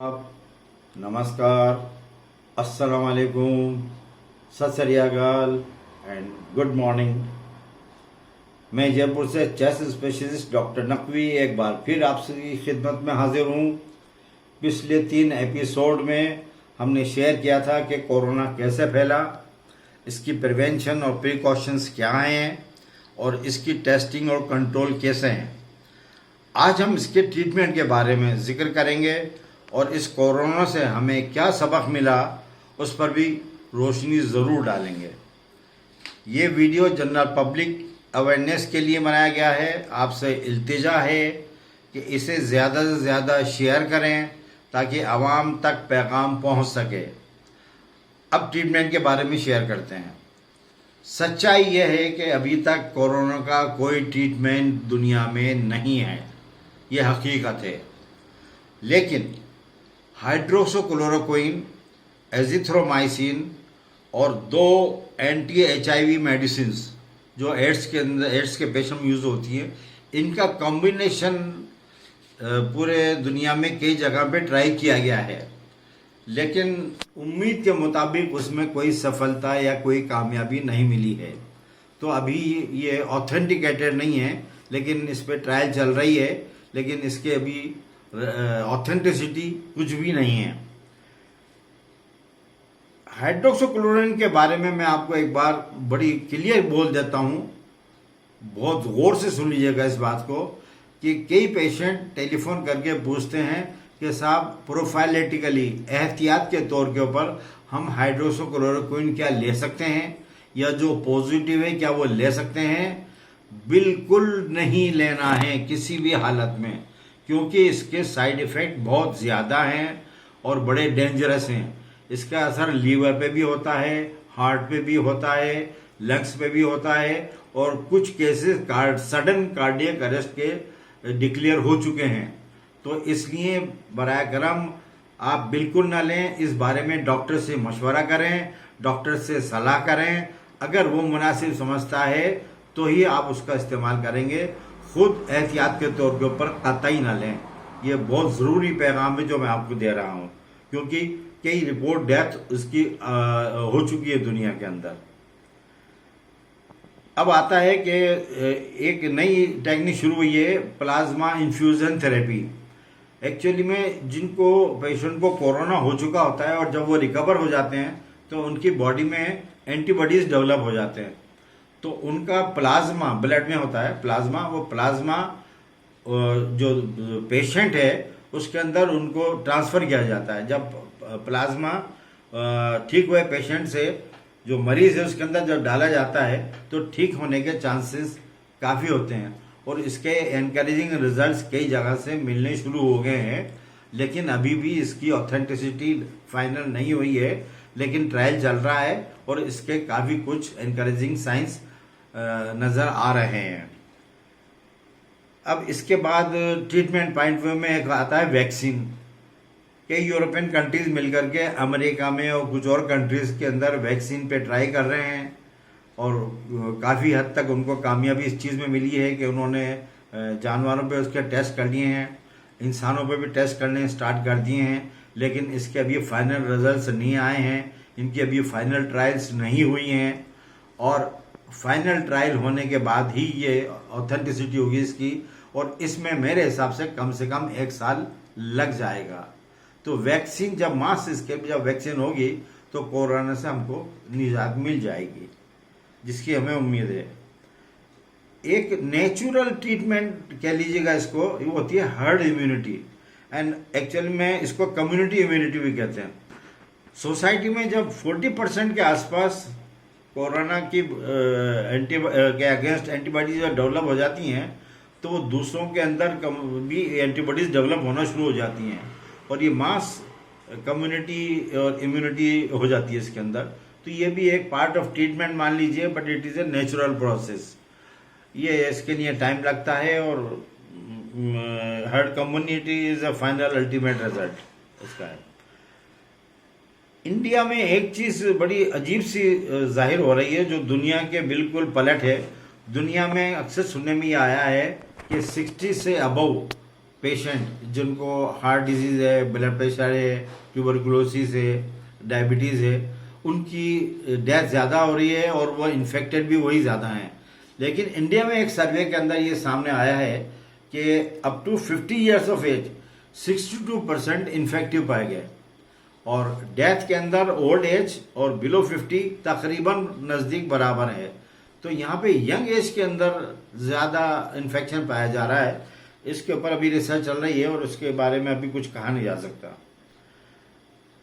आप नमस्कार, अस्सलाम वालेकुम, सत श्री अकाल एंड गुड मॉर्निंग। मैं जयपुर से चेस्ट स्पेशलिस्ट डॉक्टर नकवी एक बार फिर आपकी खिदमत में हाजिर हूँ। पिछले 3 एपिसोड में हमने शेयर किया था कि कोरोना कैसे फैला, इसकी प्रिवेंशन और प्रिकॉशंस क्या हैं और इसकी टेस्टिंग और कंट्रोल कैसे हैं। आज हम इसके ट्रीटमेंट के बारे में जिक्र करेंगे और इस कोरोना से हमें क्या सबक मिला उस पर भी रोशनी ज़रूर डालेंगे। ये वीडियो जनरल पब्लिक अवेयरनेस के लिए बनाया गया है। आपसे इल्तिजा है कि इसे ज़्यादा से ज़्यादा शेयर करें ताकि आवाम तक पैगाम पहुंच सके। अब ट्रीटमेंट के बारे में शेयर करते हैं। सच्चाई यह है कि अभी तक कोरोना का कोई ट्रीटमेंट दुनिया में नहीं है, ये हकीकत है। लेकिन हाइड्रोक्सीक्लोरोक्विन, एजिथ्रोमाइसिन और 2 एंटी HIV मेडिसिन जो एड्स के पेशेंट में यूज़ होती है, इनका कॉम्बिनेशन पूरे दुनिया में कई जगह पे ट्राई किया गया है, लेकिन उम्मीद के मुताबिक उसमें कोई सफलता या कोई कामयाबी नहीं मिली है। तो अभी ये ऑथेंटिकेटेड नहीं है, लेकिन इस पर ट्रायल चल रही है, लेकिन इसके अभी ऑथेंटिसिटी कुछ भी नहीं है। हाइड्रोक्सीक्लोरोक्विन के बारे में मैं आपको एक बार बड़ी क्लियर बोल देता हूँ, बहुत गौर से सुन लीजिएगा इस बात को, कि कई पेशेंट टेलीफोन करके पूछते हैं कि साहब प्रोफाइलेटिकली एहतियात के तौर के ऊपर हम हाइड्रोक्सीक्लोरोक्विन क्या ले सकते हैं, या जो पॉजिटिव है क्या वो ले सकते हैं। बिल्कुल नहीं लेना है किसी भी हालत में, क्योंकि इसके साइड इफ़ेक्ट बहुत ज़्यादा हैं और बड़े डेंजरस हैं। इसका असर लीवर पे भी होता है, हार्ट पे भी होता है, लंग्स पे भी होता है, और कुछ केसेस सडन कार्डियक अरेस्ट के डिक्लेयर हो चुके हैं। तो इसलिए बराए करम आप बिल्कुल ना लें। इस बारे में डॉक्टर से मशवरा करें, डॉक्टर से सलाह करें। अगर वो मुनासिब समझता है तो ही आप उसका इस्तेमाल करेंगे। खुद एहतियात के तौर के ऊपर कतई ना लें। ये बहुत ज़रूरी पैगाम है जो मैं आपको दे रहा हूँ, क्योंकि कई रिपोर्ट डेथ उसकी हो चुकी है दुनिया के अंदर। अब आता है कि एक नई टेक्निक शुरू हुई है, प्लाज्मा इन्फ्यूजन थेरेपी। एक्चुअली में जिनको पेशेंट को कोरोना हो चुका होता है और जब वो रिकवर हो जाते हैं तो उनकी बॉडी में एंटीबॉडीज डेवलप हो जाते हैं। तो उनका प्लाज्मा ब्लड में होता है, वो प्लाज्मा जो पेशेंट है उसके अंदर उनको ट्रांसफ़र किया जाता है। जब प्लाज्मा ठीक हुए पेशेंट से जो मरीज़ है उसके अंदर जब डाला जाता है तो ठीक होने के चांसेस काफ़ी होते हैं, और इसके एनकरेजिंग रिजल्ट्स कई जगह से मिलने शुरू हो गए हैं। लेकिन अभी भी इसकी ऑथेंटिसिटी फाइनल नहीं हुई है, लेकिन ट्रायल चल रहा है और इसके काफ़ी कुछ एनकरेजिंग साइंस नज़र आ रहे हैं। अब इसके बाद ट्रीटमेंट पॉइंट व्यू में एक आता है वैक्सीन। कई यूरोपियन कंट्रीज मिलकर के अमेरिका में और कुछ और कंट्रीज़ के अंदर वैक्सीन पे ट्राई कर रहे हैं, और काफ़ी हद तक उनको कामयाबी इस चीज़ में मिली है कि उन्होंने जानवरों पे उसके टेस्ट कर लिए हैं, इंसानों पे भी टेस्ट करने स्टार्ट कर दिए हैं, लेकिन इसके अभी फाइनल रिजल्ट्स नहीं आए हैं। इनकी अभी फाइनल ट्रायल्स नहीं हुई हैं, और फाइनल ट्रायल होने के बाद ही ये ऑथेंटिसिटी होगी इसकी, और इसमें मेरे हिसाब से कम 1 साल लग जाएगा। तो वैक्सीन जब मास स्केल जब वैक्सीन होगी तो कोरोना से हमको निजात मिल जाएगी, जिसकी हमें उम्मीद है। एक नेचुरल ट्रीटमेंट कह लीजिएगा इसको, वो होती है हर्ड इम्यूनिटी, एंड एक्चुअली में इसको कम्युनिटी इम्यूनिटी भी कहते हैं। सोसाइटी में जब 40% के आसपास कोरोना की के अगेंस्ट एंटीबॉडीज डेवलप हो जाती हैं, तो वो दूसरों के अंदर भी एंटीबॉडीज डेवलप होना शुरू हो जाती हैं, और ये मास कम्युनिटी और इम्यूनिटी हो जाती है इसके अंदर। तो ये भी एक पार्ट ऑफ ट्रीटमेंट मान लीजिए, but it is a natural process. ये इसके लिए टाइम लगता है, और heard community is a final ultimate result इसका है। इंडिया में एक चीज़ बड़ी अजीब सी जाहिर हो रही है, जो दुनिया के बिल्कुल पलट है। दुनिया में अक्सर सुनने में ये आया है कि 60 से अबव पेशेंट जिनको हार्ट डिजीज है, ब्लड प्रेशर है, ट्यूबरकुलोसिस है, डायबिटीज़ है, उनकी डेथ ज़्यादा हो रही है और वो इन्फेक्टेड भी वही ज़्यादा हैं। लेकिन इंडिया में एक सर्वे के अंदर ये सामने आया है कि up to 50 years of age 62% infective पाए गए, और डेथ के अंदर ओल्ड एज और बिलो 50 तकरीबन नज़दीक बराबर है। तो यहाँ पे यंग एज के अंदर ज़्यादा इन्फेक्शन पाया जा रहा है। इसके ऊपर अभी रिसर्च चल रही है और उसके बारे में अभी कुछ कहा नहीं जा सकता।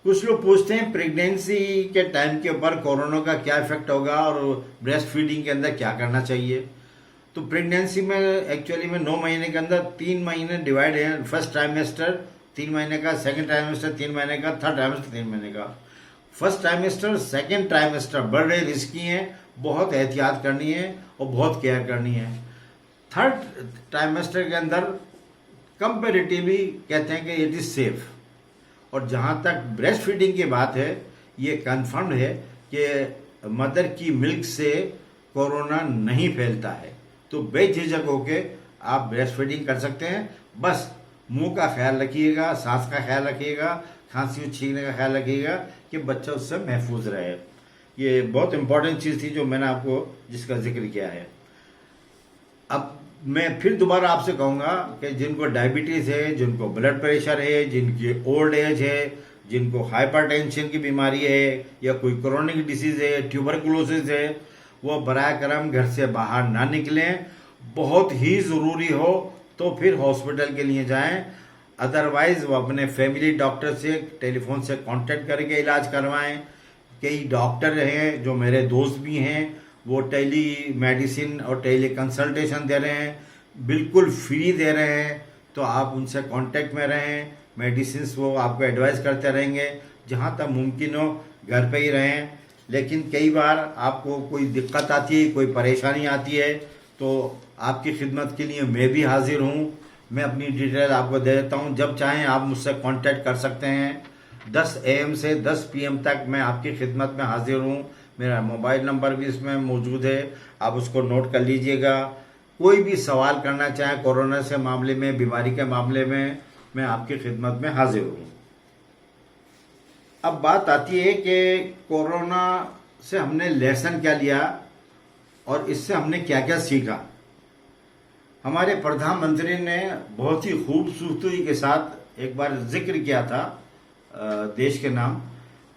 कुछ लोग पूछते हैं प्रेगनेंसी के टाइम के ऊपर कोरोना का क्या इफेक्ट होगा और ब्रेस्ट फीडिंग के अंदर क्या करना चाहिए। तो प्रेगनेंसी में एक्चुअली में 9 महीने के अंदर 3 महीने डिवाइड है। फर्स्ट ट्राइमेस्टर 3 महीने का, सेकंड ट्राइमेस्टर 3 महीने का, थर्ड ट्राइमेस्टर 3 महीने का। फर्स्ट ट्राइमेस्टर, सेकंड ट्राइमेस्टर बड़े रिस्की हैं, बहुत एहतियात करनी है और बहुत केयर करनी है। थर्ड ट्राइमेस्टर के अंदर कंपेरेटिवली कहते हैं कि इट इज सेफ। और जहाँ तक ब्रेस्ट फीडिंग की बात है, ये कंफर्म है कि मदर की मिल्क से कोरोना नहीं फैलता है। तो बेझिझक होके आप ब्रेस्ट फीडिंग कर सकते हैं। बस मुंह का ख्याल रखिएगा, सांस का ख्याल रखिएगा, खांसी छींकने का ख्याल रखिएगा कि बच्चा उससे महफूज रहे। ये बहुत इंपॉर्टेंट चीज़ थी जो मैंने आपको जिसका जिक्र किया है। अब मैं फिर दोबारा आपसे कहूँगा कि जिनको डायबिटीज़ है, जिनको ब्लड प्रेशर है, जिनकी ओल्ड एज है, जिनको हाइपरटेंशन की बीमारी है या कोई क्रोनिक डिसीज़ है, ट्यूबरकुलोसिस है, वो बराए करम घर से बाहर ना निकलें। बहुत ही ज़रूरी हो तो फिर हॉस्पिटल के लिए जाएं, अदरवाइज वो अपने फैमिली डॉक्टर से टेलीफोन से कांटेक्ट करके इलाज करवाएं। कई डॉक्टर हैं जो मेरे दोस्त भी हैं, वो टेली मेडिसिन और टेली कंसल्टेशन दे रहे हैं, बिल्कुल फ्री दे रहे हैं। तो आप उनसे कांटेक्ट में रहें, मेडिसिन वो आपको एडवाइस करते रहेंगे। जहाँ तक मुमकिन हो घर पे ही रहें। लेकिन कई बार आपको कोई दिक्कत आती है, कोई परेशानी आती है, तो आपकी खिदमत के लिए मैं भी हाजिर हूँ। मैं अपनी डिटेल आपको दे देता हूँ, जब चाहें आप मुझसे कांटेक्ट कर सकते हैं। 10 AM से 10 PM तक मैं आपकी खिदमत में हाजिर हूँ। मेरा मोबाइल नंबर भी इसमें मौजूद है, आप उसको नोट कर लीजिएगा। कोई भी सवाल करना चाहें कोरोना से मामले में, बीमारी के मामले में, मैं आपकी खिदमत में हाजिर हूँ। अब बात आती है कि कोरोना से हमने लेसन क्या लिया और इससे हमने क्या क्या सीखा। हमारे प्रधानमंत्री ने बहुत ही खूबसूरती के साथ एक बार जिक्र किया था देश के नाम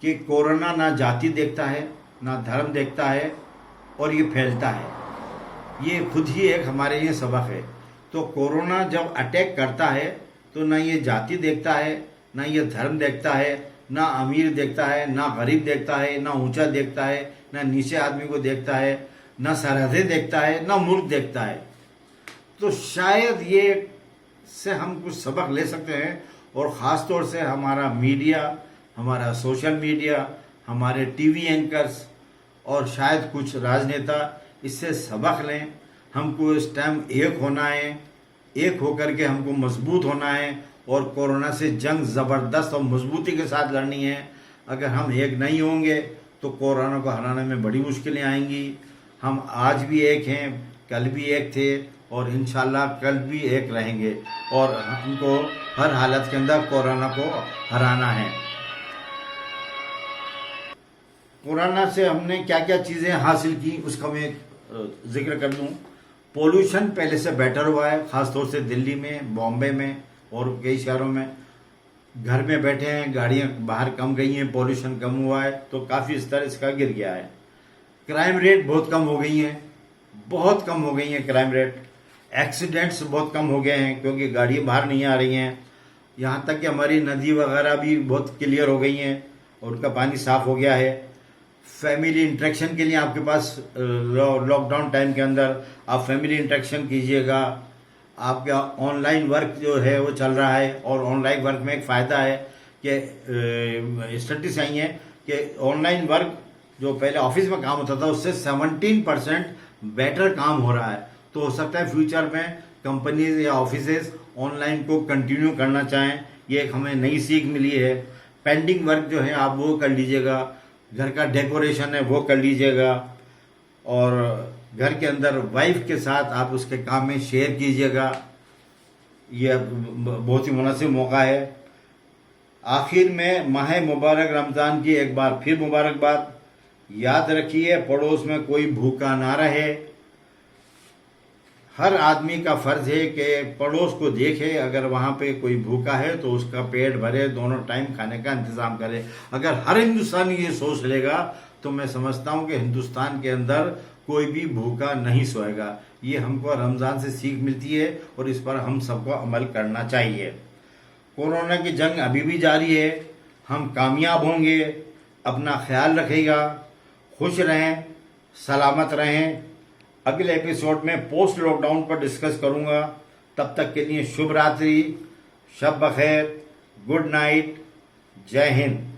कि कोरोना ना जाति देखता है, ना धर्म देखता है और ये फैलता है। ये खुद ही एक हमारे लिए सबक है। तो कोरोना जब अटैक करता है तो ना ये जाति देखता है, ना ये धर्म देखता है, ना अमीर देखता है, ना गरीब देखता है, ना ऊंचा देखता है, ना नीचे आदमी को देखता है, ना सरहदें देखता है, ना मुल्क देखता है। तो शायद ये से हम कुछ सबक ले सकते हैं। और ख़ास तौर से हमारा मीडिया, हमारा सोशल मीडिया, हमारे टीवी एंकर्स और शायद कुछ राजनेता इससे सबक लें। हमको इस टाइम एक होना है, एक होकर के हमको मजबूत होना है और कोरोना से जंग ज़बरदस्त और मजबूती के साथ लड़नी है। अगर हम एक नहीं होंगे तो कोरोना को हराने में बड़ी मुश्किलें आएंगी। हम आज भी एक हैं, कल भी एक थे और इंशाल्लाह कल भी एक रहेंगे और हमको हर हालत के अंदर कोरोना को हराना है। कोरोना से हमने क्या क्या चीज़ें हासिल की उसका मैं जिक्र कर दूं। पोल्यूशन पहले से बेटर हुआ है, ख़ासतौर से दिल्ली में, बॉम्बे में और कई शहरों में। घर में बैठे हैं, गाड़ियां बाहर कम गई हैं, पोल्यूशन कम हुआ है, तो काफ़ी स्तर इसका गिर गया है। क्राइम रेट बहुत कम हो गई हैं, बहुत कम हो गई हैं क्राइम रेट। एक्सीडेंट्स बहुत कम हो गए हैं क्योंकि गाड़ियाँ बाहर नहीं आ रही हैं। यहाँ तक कि हमारी नदी वगैरह भी बहुत क्लियर हो गई हैं और उनका पानी साफ हो गया है। फैमिली इंटरेक्शन के लिए आपके पास लॉकडाउन टाइम के अंदर आप फैमिली इंटरेक्शन कीजिएगा। आपका ऑनलाइन वर्क जो है वो चल रहा है और ऑनलाइन वर्क में एक फ़ायदा है कि स्टडीज आई हैं कि ऑनलाइन वर्क जो पहले ऑफिस में काम होता था उससे 17% बेटर काम हो रहा है। तो हो सकता है फ्यूचर में कंपनीज या ऑफिसेज ऑनलाइन को कंटिन्यू करना चाहें। ये एक हमें नई सीख मिली है। पेंडिंग वर्क जो है आप वो कर लीजिएगा, घर का डेकोरेशन है वो कर लीजिएगा और घर के अंदर वाइफ के साथ आप उसके काम में शेयर कीजिएगा। ये बहुत ही मुनासिब मौका है। आखिर में माह मुबारक रमज़ान की एक बार फिर मुबारकबाद। याद रखिए, पड़ोस में कोई भूखा ना रहे। हर आदमी का फर्ज है कि पड़ोस को देखे, अगर वहाँ पे कोई भूखा है तो उसका पेट भरे, दोनों टाइम खाने का इंतज़ाम करे। अगर हर हिंदुस्तानी ये सोच लेगा तो मैं समझता हूँ कि हिंदुस्तान के अंदर कोई भी भूखा नहीं सोएगा। ये हमको रमज़ान से सीख मिलती है और इस पर हम सबको अमल करना चाहिए। कोरोना की जंग अभी भी जारी है, हम कामयाब होंगे। अपना ख्याल रखिएगा, खुश रहें, सलामत रहें। अगले एपिसोड में पोस्ट लॉकडाउन पर डिस्कस करूंगा। तब तक के लिए शुभ रात्रि, शब बखैर, गुड नाइट, जय हिंद।